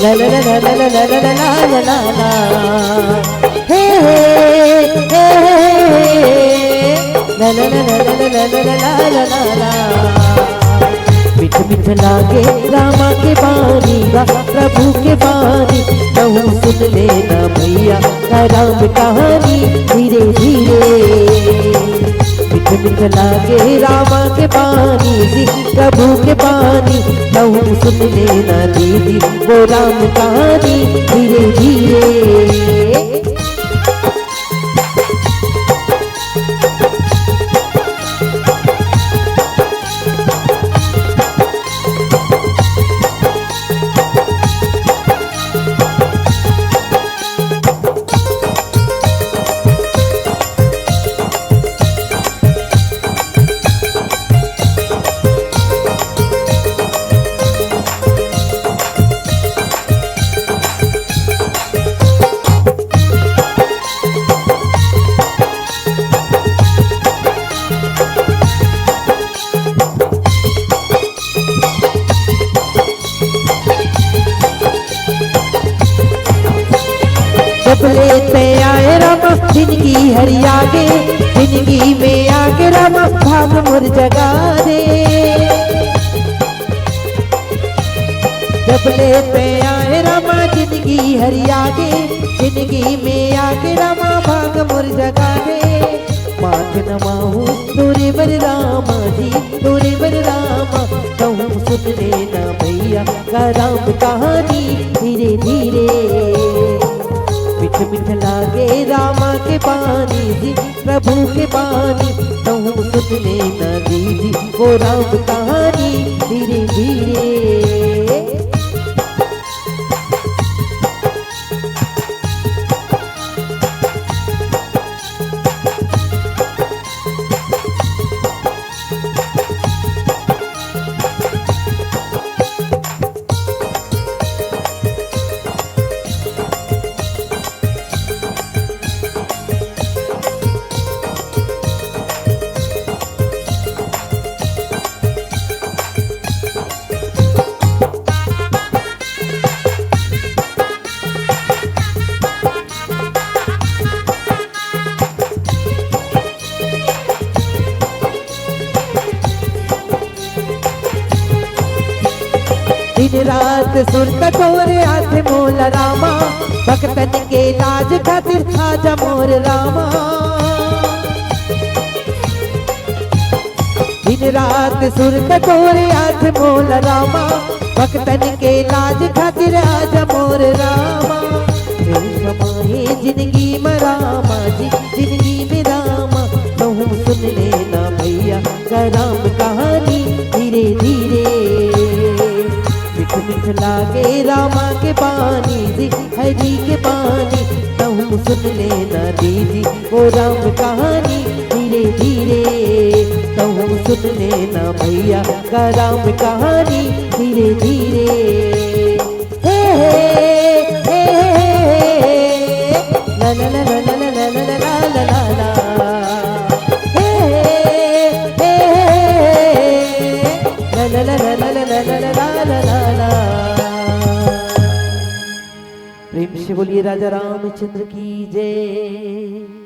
la la la la la la la la la la la hey hey la la la la la la la la la la मिठ मिठ लागे रामा के बानी प्रभु के बानी कहूँ सुन लेना भैया राम कहानी धीरे धीरे मिठ मिठ लागे रामा के बानी प्रभु के बानी कहूँ सुन लेना दीदी वो राम कहानी धीरे धीरे जब लेते आए राम जिंदगी हरी आगे जिंदगी में आके राम भाग मुर जगा दे जब लेते आए राम जिंदगी हरी आगे जिंदगी में आके राम भाग मुर जगा दे माथ नमाहू तोरे बर रामा जी तोरे बर रामा कहूँ सुन लेना भैया का राम कहानी धीरे धीरे मिठ मिठ लागे रामा के पानी जी प्रभु के पानी कहूँ सुन लेना दीदी वो राम कहानी धीरे धीरे दिन रात सुर कठोर हाथ मोला रामा भक्तन के लाज खातिर आजा मोर रामा दिन रात सुर कठोर हाथ मोला रामा भक्तन के लाज खातिर आजा मोर रामा समाए जिंदगी में रामा जी जिंदगी में रामा कहूँ सुन लेना भैया का राम कहानी धीरे धीरे मिठ मिठ लागे रामा के पानी जी हरी के पानी कहूँ सुन लेना दीदी वो राम कहानी धीरे धीरे कहूँ सुन लेना भैया का राम कहानी धीरे धीरे हे हे ला ला ला ला ला ला ला ला ला ला हे हे ला ला ला ला ला ला ला ला प्रेम से बोलिए राजा रामचंद्र की जय।